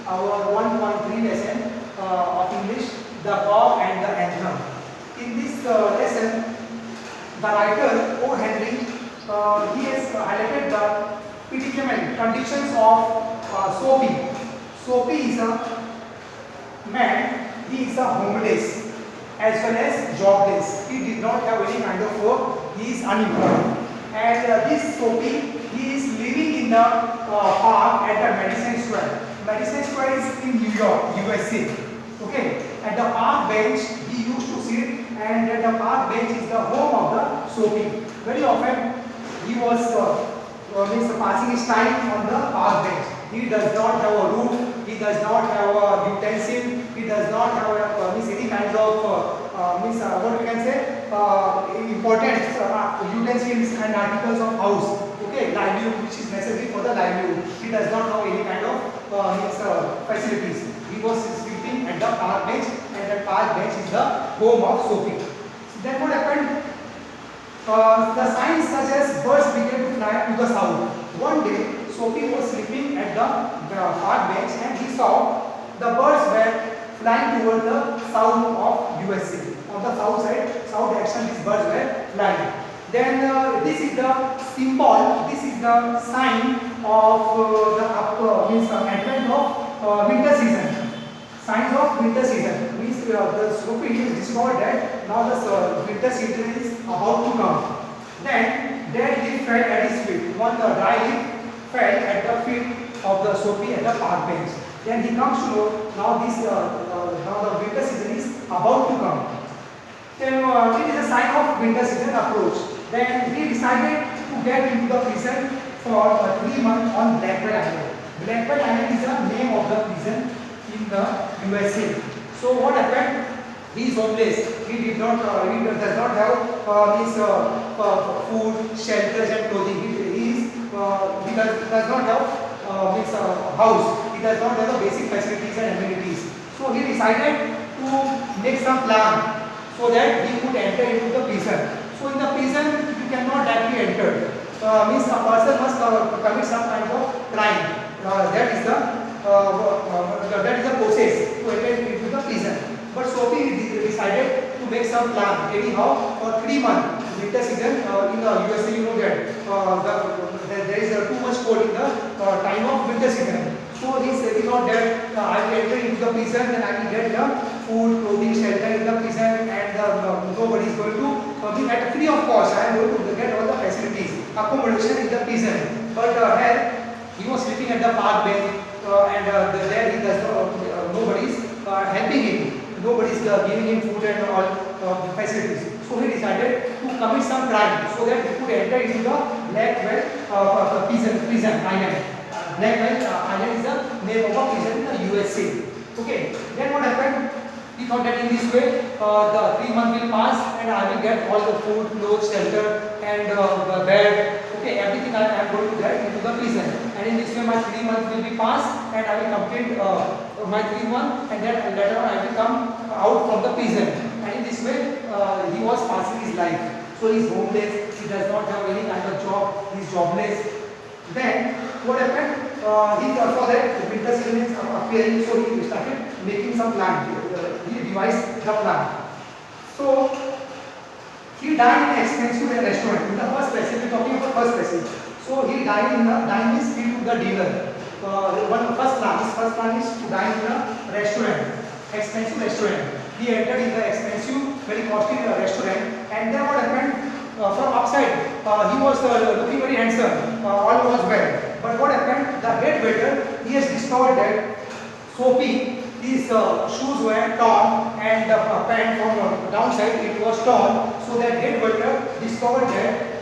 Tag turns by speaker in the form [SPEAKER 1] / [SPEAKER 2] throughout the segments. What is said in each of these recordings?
[SPEAKER 1] our 1.3 lesson of English, the verb and the anthem. In this lesson, the writer O. Henry he has highlighted the predicament conditions of Soapy. Soapy is a man, he is a homeless as well as jobless. He did not have any kind of work, he is unemployed. And this Soapy, he is living in the park at the Madison Square. Madison Square is in New York, USA. Okay, at the park bench he used to sit, and at the park bench is the home of the Soapy. Very often he was passing his time on the park bench. He does not have a roof, he does not have a utensil, he does not have any kind of what we can say important utensils and articles of house. Okay, livelihood which is necessary for the livelihood. He does not have any kind of facilities. He was sleeping at the park bench, and the park bench is the home of Soapy. So then what happened? The signs such as birds began to fly to the south. One day, Soapy was sleeping at the park bench, and he saw the birds were flying toward the south of USA. On the south side, south direction, these birds were flying. Then this is the symbol, this is the sign of the advent of winter season. Signs of winter season means the Soapy is discovered that now the winter season is about to come. Then dead leaf fell at his feet. One dry leaf fell at the feet of the Soapy at the park bench. Then he comes to know now now the winter season is about to come. Then it is a sign of winter season approach. Then he decided to get into the prison for 3 months on Blackwell Island. Blackwell Island is the name of the prison in the USA. So what happened? He is homeless. He does not have food, shelters and clothing. He does not have house. He does not have the basic facilities and amenities. So he decided to make some plan so that he could enter into the prison. So in the prison, you cannot directly enter. Means a person must commit some kind of crime. That is the process to enter into the prison. But Soapy decided to make some plan. Anyhow, for 3 months, winter season in the USA, you know that there is too much cold in the time of winter season. So he thought that I will enter into the prison, then I will get the food, clothing, shelter in the prison, and nobody is going to be at free of cost. I am going to get all the facilities, accommodation in the prison. But here he was sleeping at the park bench, and there he does nobody is helping him. Nobody is giving him food and all facilities. So he decided to commit some crime so that he could enter into the Blackwell prison island. Blackwell Island is the name of a prison in the USA. Okay. Then what happened? He thought that in this way, the 3 months will pass, and I will get all the food, clothes, shelter, and the bed. Okay, everything I am going to get into the prison. And in this way, my 3 months will be passed, and I will complete my 3 months, and then later on I will come out from the prison. And in this way, he was passing his life. So he is homeless. He does not have any kind of job. He is jobless. Then what happened? He saw that the winter season is appearing, so he started making some plan. He devised the plan. So he dined in an expensive restaurant. In the first passage, we are talking about first passage. So he dined in the dine means he took the dinner. His first plan is to dine in a restaurant, expensive restaurant. He entered in the expensive, very costly restaurant, and then what happened? From outside, he was looking very handsome. All was well. But what happened? The head waiter, he has discovered that Soapy, his shoes were torn, and the pant from downside it was torn. So that head waiter discovered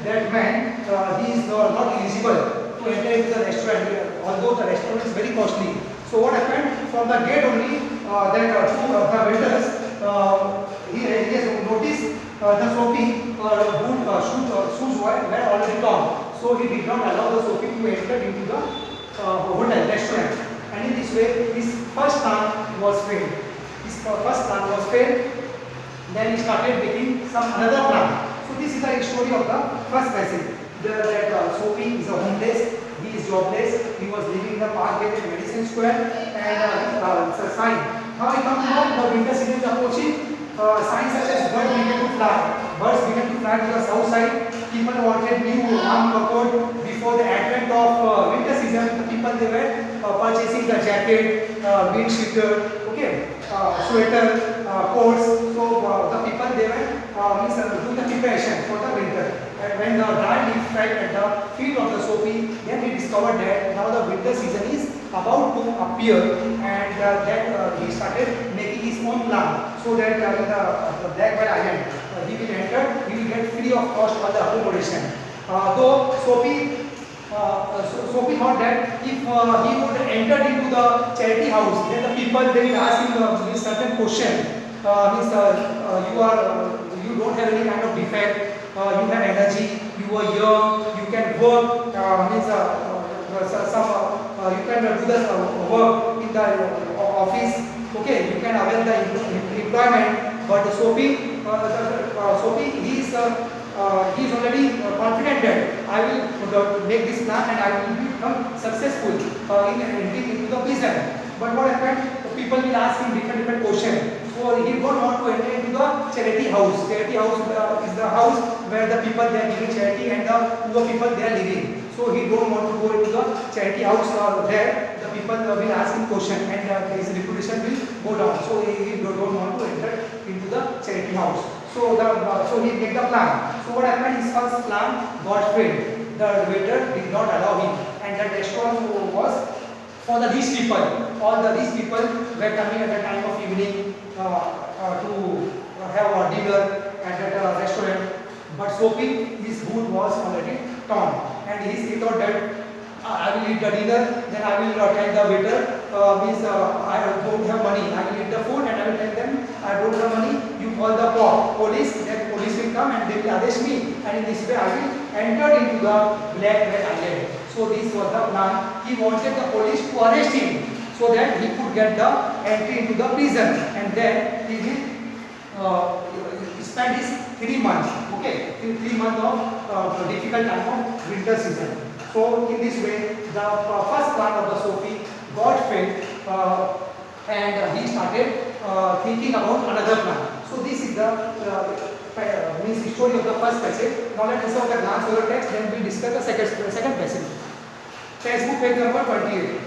[SPEAKER 1] that man he is not eligible to enter into the restaurant, although the restaurant is very costly. So what happened? From the gate only, the waiters he has noticed the Soapy shoes were already torn. So he did not allow the Soapy to enter into the hotel restaurant. And in this way, his first plan was failed. Then he started making another plan. So this is the story of the first passage. That Soapy is a homeless, he is jobless. He was living in the park gate at Madison Square, and it's a sign. Now we come to the winter season is approaching. Signs such as birds began to fly. Birds began to fly to the south side. People wanted new warm coat. Before the advent of winter season, the people they were purchasing the jacket, wind cheater, okay, sweater, coats. So the people they were doing the preparation for the winter. And when the dry leaf fell at the feet of the Sophie, then he discovered that now the winter season is about to appear, and then he started making his own plan so that in the Blackwell Island he will enter, he will get free of cost all the accommodation. Though Sophie thought that if he would enter into the charity house, then the people they will ask him a certain question. You don't have any kind of defect, you have energy, you are young, you can work, you can do the work in the office, okay, you can avail the employment. But Sophie, he is already confident that I will make this plan and I will become successful in entering into the prison. But what happened? The people will ask him different questions. So he don't want to enter into the charity house. Charity house is the house where the people they are giving charity and the poor people they are living. So he don't want to go into the charity house there. The people will ask him question and his reputation will go down. So he don't want to enter into the charity house. So he made the plan. So what happened? His first plan got failed. The waiter did not allow him, and the restaurant was for the rich people. All the rich people were coming at the time of evening to have a dinner at that restaurant. But Sophie, his food was already torn, and he thought that I will eat the dinner, then I will tell the waiter, I don't have money, I will eat the food and I will tell them I don't have money, you call the police, then police will come and they will arrest me, and in this way I will enter into the Blackwell Island. So this was the plan. He wanted the police to arrest him so that he could get the entry into the prison, and then he will spend his 3 months, okay, 3 months of difficult time of winter season. So in this way, the first plan of the Sophie got failed, and he started thinking about another plan. So this is the story of the first passage. Now let us have a glance over the text, then we discuss the second passage. Textbook page number 28.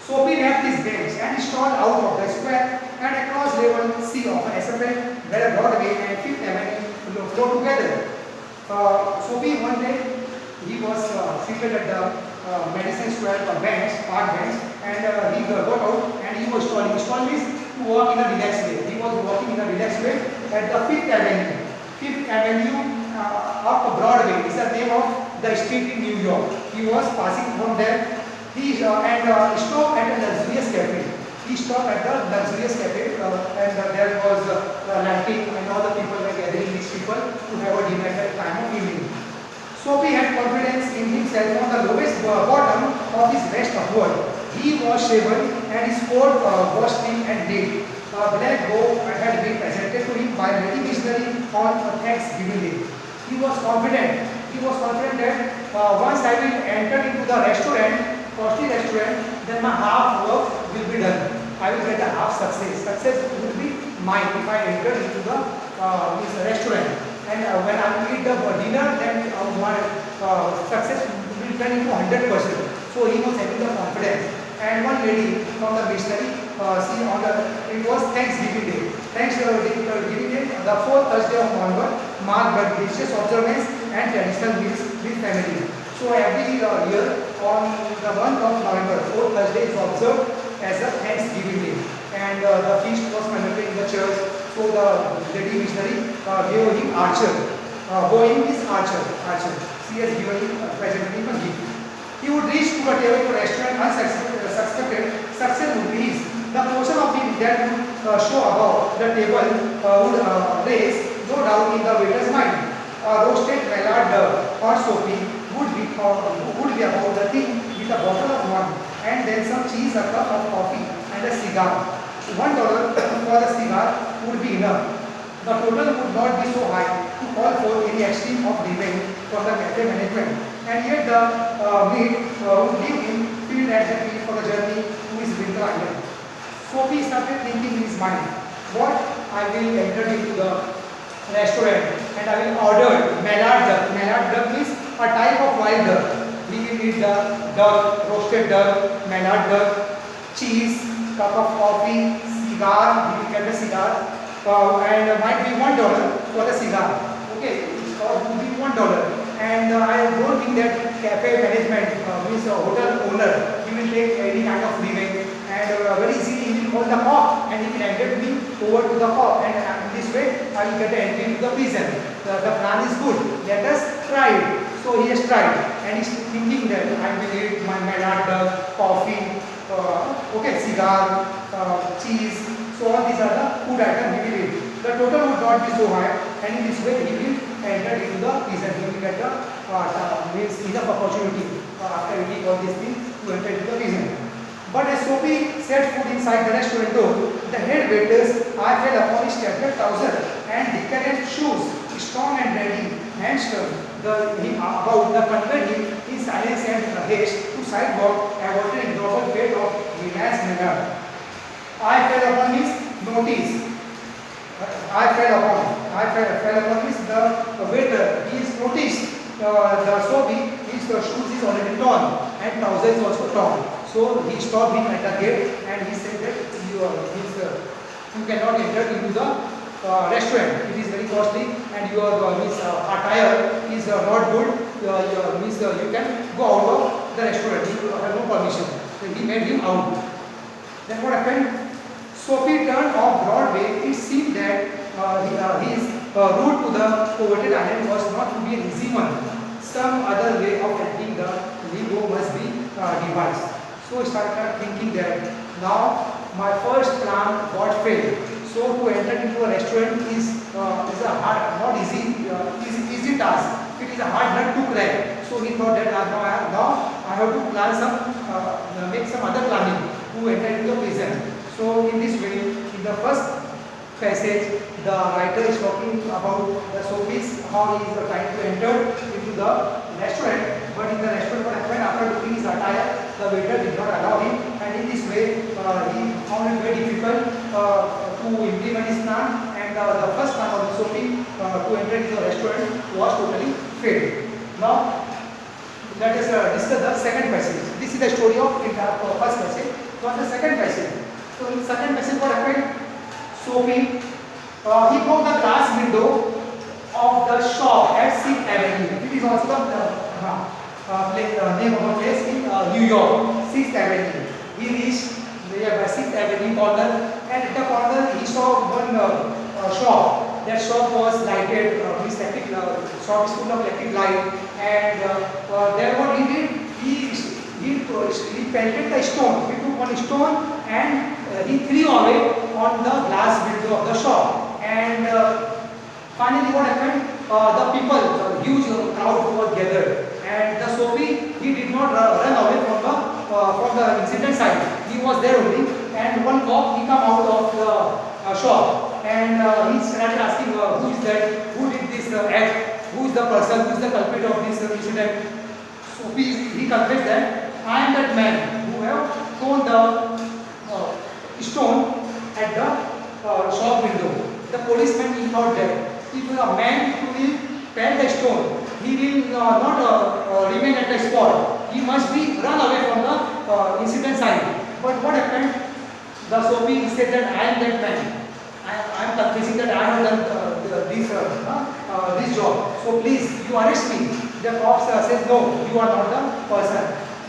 [SPEAKER 1] Sophie left his bench and strolled out of the square and across level C of SFL, where Broadway and Fifth Avenue flow together. Sophie one day he was seated at the Madison Square park bench, and he got out and he was strolling. Strolling is to walk in a relaxed way. He was walking in a relaxed way at the Fifth Avenue. Fifth Avenue up Broadway is the name of the street in New York. He was passing from there. He stopped at a luxurious cafe. He stopped at the luxurious cafe, and there was lighting, and all the people were gathering, these people, to have a dinner at the time of evening. Sophie had confidence in himself from the lowest bottom of his waist upward. He was shaven and his coat was trim and neat. A black robe had been presented to him by a lady missionary on Thanksgiving Day. He was confident. That once I will enter into the restaurant, costly restaurant, then my half work will be done. I will get a half success. Success will be mine if I enter into the restaurant. And when I will eat the dinner, then my success will turn into 100%. So he was having the confidence. And one lady from the missionary, it was Thanksgiving Day. Thanksgiving Day, the 4th Thursday of November, marked by religious observance and traditional meals with family. So every year on the month of November, 4th Thursday is observed as a Thanksgiving Day. And the feast was conducted in the church. So the lady missionary gave him archer. Going is archer. She has given him presented him a gift. He would reach to the table to restaurant unsuspected. Success would be his. The portion of him that would show above the table would raise no doubt in the waiter's mind. Roasted mallard or Sophie would be about the thing with a bottle of wine, and then some cheese, a cup of coffee, and a cigar. $1 for the cigar would be enough. The total would not be so high to call for any extreme of demand from the cafe management, and yet the would leave him filled at the field for the journey to his winter island. Sophie started thinking in his mind, what I will enter into the restaurant and I will order mallard duck. Mallard duck is a type of wild duck. We will eat the duck, roasted duck, mallard duck, cheese, cup of coffee, cigar. We will get a cigar, and might be $1 for the cigar. Okay, or would be $1. And I don't think that cafe management means hotel owner, he will take any kind of leeway, and very easily he will call the cop and he will enter me over to the cop, and in this way I will get an entry into the prison. The plan is good. Let us try it. So he has tried and he is thinking that I will eat my mallard duck, coffee, okay, cigar, cheese. So all these are the food items he will eat. The total would not be so high, and in this way he will enter into the prison. He will get the means enough opportunity after eating all these things to enter into the prison. But as Sophie set foot inside the restaurant door, the head waiter's eye fell upon his tattered trouser and decadent shoes, strong and ready, hands about the conveyed him in silence and haste to sidewalk, avoiding ignoble fate of Reliance Maynard. I fell upon his notice. I fell upon his the waiter. He is noticed the Sophie, his shoes is already torn and trouser is also torn. So he stopped him at the gate and he said that you cannot enter into the restaurant. It is very costly and your attire is not good. You can go out of the restaurant. You have no permission. So he made him out. Then what happened? Sophie turned off Broadway. It seemed that his route to the coveted island was not to be an easy one. Some other way of entering the Ligo must be devised. So I started thinking that now my first plan got failed. So to enter into a restaurant is a hard, not easy, easy task. It is a hard nut to crack. So he thought that now I have to plan make some other planning to enter into the prison. So in this way, in the first passage, the writer is talking about the Sophie's, how he is trying to enter into the restaurant. But in the restaurant, what happened after looking his attire, the waiter did not allow him, and in this way, he found it very difficult to implement his plan. And the first plan of Sophie to enter into the restaurant was totally failed. Now, let us discuss the second passage. This is the story of the first passage. So, on the second passage. So, in the second passage, what happened? Sophie, he broke the glass window of the shop at 6th Avenue. It is also the name of a place in New York, 6th Avenue. He reached the 6th Avenue corner, and at the corner he saw one shop. That shop was lighted, shop is full of electric light, and there what he did, he pelted the stone. He took one stone and he threw away on the glass window of the shop. And finally what happened? The people, the huge crowd was gathered. And the Sophie, he did not run away from the incident site. He was there only. And one cop, he come out of the shop. And he started asking, who is that? Who did this act? Who is the person? Who is the culprit of this incident? Sophie, he confessed that I am that man who have thrown the stone at the shop window. The policeman, he thought that if a man who will pelt the stone, he will not remain at the spot. He must be run away from the incident site. But what happened? The Sophie said that I am that man. I am confessing that I have done this job. So please, you arrest me. The cop says no, you are not the person.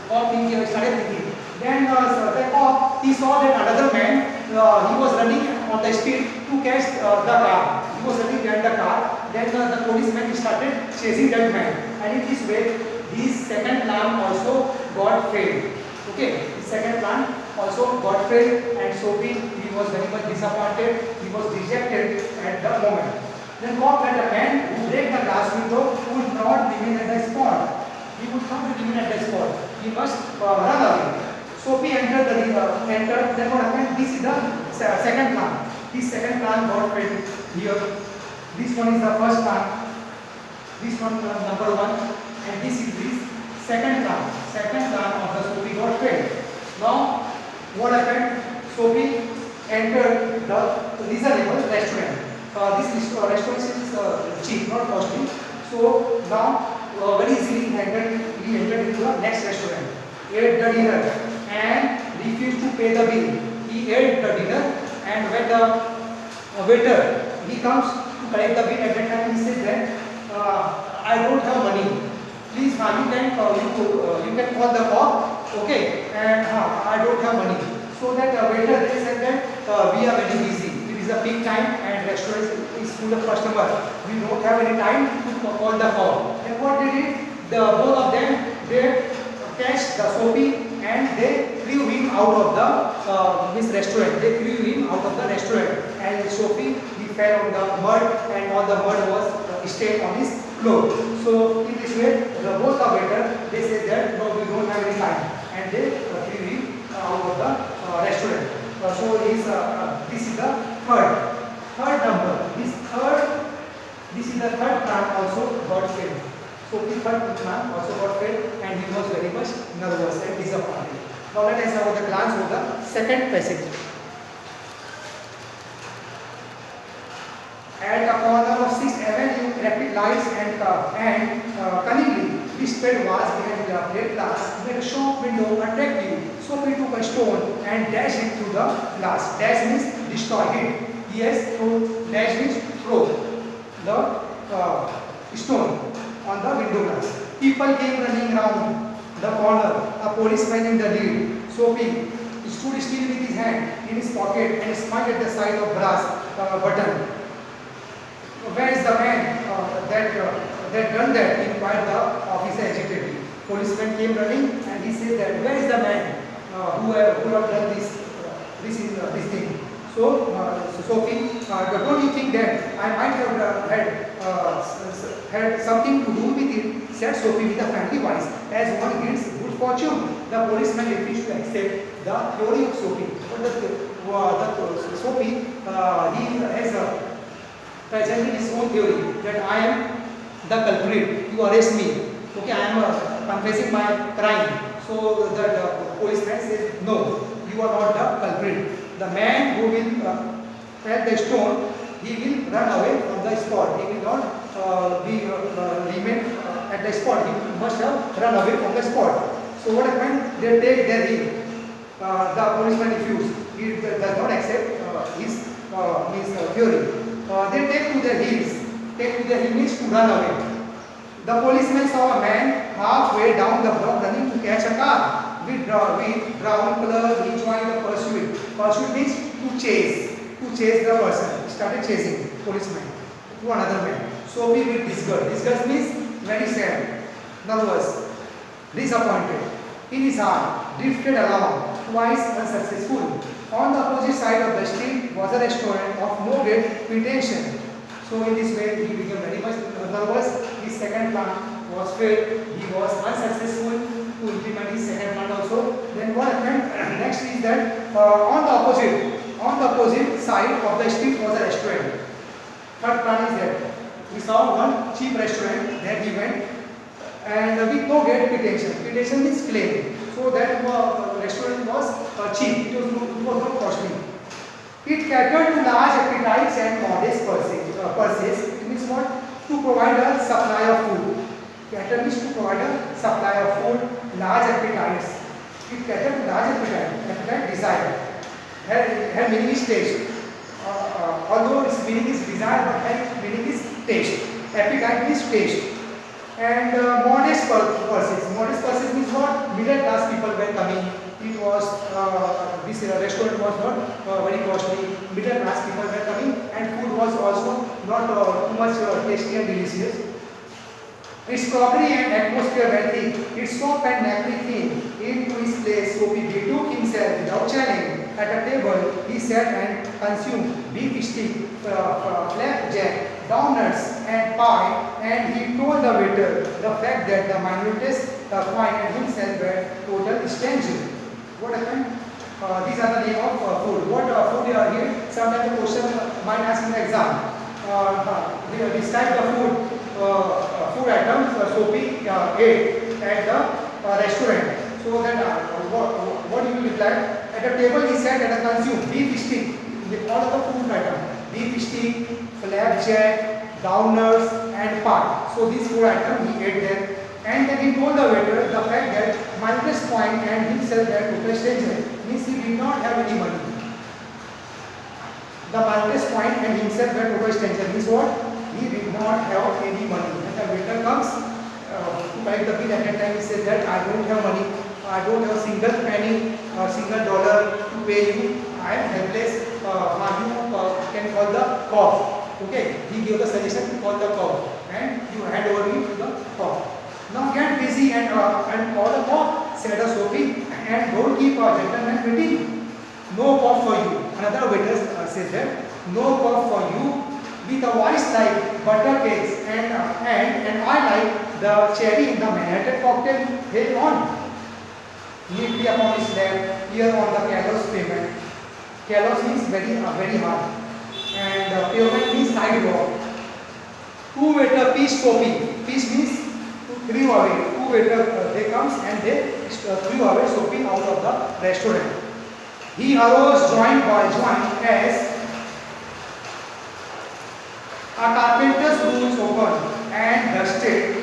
[SPEAKER 1] Cop started thinking. Then the cop, he saw that another man, he was running on the street to catch the car. He was running behind the car. Then the policeman started chasing that man. And in this way, his second plan also got failed. Okay, his second plan also got failed, and Sophie, he was very much disappointed. He was dejected at the moment. Then cop had a man who break the glass window would not remain at the spot. He would not remain at the spot. He must run away. Sophie entered. Then what happened? This is the second plan. This second plan got failed here. This one is the first plan. This one number one, and this is this second plan of the Sophie got failed. Now, what happened? Sophie entered the reasonable restaurant. This restaurant is cheap, not costly. So now, very easily he entered into the next restaurant, ate the dinner, and refused to pay the bill. He ate the dinner, and when the waiter he comes to collect the bill, at that time he says that I don't have money. Please, you can call the cop, okay? And I don't have money. So that waiter they said that we are very busy. It is a peak time and restaurant is full of customer. We don't have any time to call the cop. And what they did? Both of them they catch the Sophie and they threw him out of the his restaurant. They threw him out of the restaurant. And Sophie he fell on the mud and all the mud was stayed on his clothes. So in this way, both the waiter they said that no, we don't have any time, and they threw him out of the restaurant. So this is the third number. This is the third plan also got failed. So the third plan also got failed, and he was very much nervous and disappointed. Now let us have a glance over the second passage. At the corner of 6th Avenue, traffic lights and cunningly displayed vase behind the plate glass made a shop window attract you. Sophie took a stone and dashed it through the glass. Dash means destroy it. Yes, throw. Dash means throw the stone on the window glass. People came running round the corner. A policeman in the lead. Sophie stood still with his hand in his pocket and smiled at the sight of brass button. Where is the man that done that? Inquired the officer agitatedly. Policeman came running and he said that where is the man who have done this thing? So Sophie, don't you think that I might have had something to do with it? Said Sophie with a friendly voice. As one gets good fortune, the policeman refused to accept the theory of Sophie. But Sophie he has presented his own theory that I am the culprit. You arrest me. Okay, I am confessing my crime. So the policeman says, no, you are not the culprit. The man who will throw the stone, he will run away from the spot. He will not remain at the spot. He must have run away from the spot. So what happened? They take their leave. The policeman refused. He does not accept his theory. They take to their heels. Take to their heels to run away. The policeman saw a man halfway down the block running to catch a car. With brown color, he joined the pursuit. Pursuit means to chase. To chase the person. He started chasing policeman to another man. Sophie with disgust. Disgust means very sad, nervous, disappointed. In his heart, drifted along, twice unsuccessful. On the opposite side of the street was a restaurant of no great pretension. So in this way, he became very much nervous. His second plan was failed. He was unsuccessful to implement his second plan also. Then what happened next is that on the opposite side of the street was a restaurant. Third plan is that we saw one cheap restaurant. There he went, and with no great pretension. Pretension means claim. So that restaurant was cheap. It was not costly. It catered to large appetites and modest purses. It means what? To provide a supply of food. Cater means to provide a supply of food, large appetites. It catered to large appetite desire. Her meaning is taste. Although its meaning is desire, but her meaning is taste. Appetite means taste. And modest purses. Modest purses means what? Middle class people were coming. It was this restaurant was not very costly. Middle class people were coming, and food was also not too much tasty and delicious. Its crockery and atmosphere were thick. Its soap and napkin thin. Into his place, Sophie betook himself without challenge. At a table, he sat and consumed beef stick, flapjack, donuts, and pie, and he told the waiter the fact that the minutest coin and himself were total strangers. What happened? These are the name of food. What food are here? Sometimes the question might ask in the exam. Describe the food items Sophie ate. at the restaurant. So then what you will reply? At a table he sat and consumed beef steak with all of the food items. Beef steak, flapjack, downers and part. So these four items he ate there. And then he told the waiter the fact that minus point and himself that total stranger means he did not have any money. The minus point and himself were total stranger means what? He did not have any money. And the waiter comes to collect the bill. At that time he says that I don't have money. I don't have a single penny or single dollar to pay you. I am helpless. You can call the cop. Okay. He gave the suggestion to call the cop and you hand over me to the cop. Now get busy and call the cop, said a Sophie, and don't keep a gentleman waiting. No cop for you. Another waiter says that no cop for you. With a voice like butter cakes and I like the cherry in the Manhattan cocktail. Hey on. Neatly upon his lap, here on the callous pavement. Callous means very hard. And pavement means sidewalk. Two waiter piece Sophie. Piece means threw away. Two waiter they comes and they threw away Sophie out of the restaurant. He arose joint by joint as a carpenter's rooms opened and dusted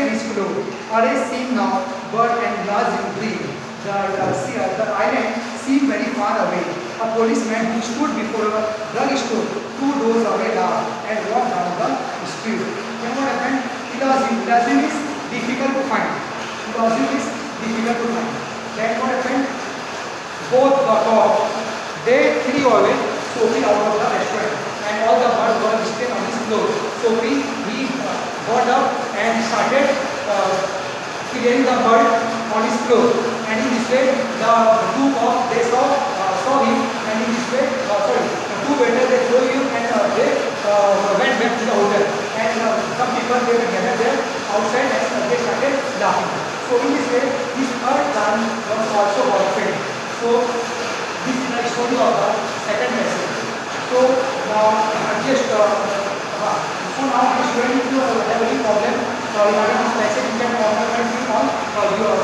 [SPEAKER 1] his clothes. Array seemed now but enlarged in dream. The island seemed very far away. A policeman who stood before a drugstore 2 doors away laughed and walked down the street. Then what happened? Elusive is difficult to find. Then what happened? Both the cop, they threw away Sophie out of the restaurant and all the blood was still on his clothes. Sophie, he got up and started clearing the blood on his clothes. And in this way, the two cops, they saw him and in this way, the two waiters, they saw him and they went back to the hotel. And some people, they were gathered there outside and they started laughing. So in this way, his third son was also boyfriend. So this is the story of the second lesson. So now just so now if you have any problem regarding this lesson, you can comment me on your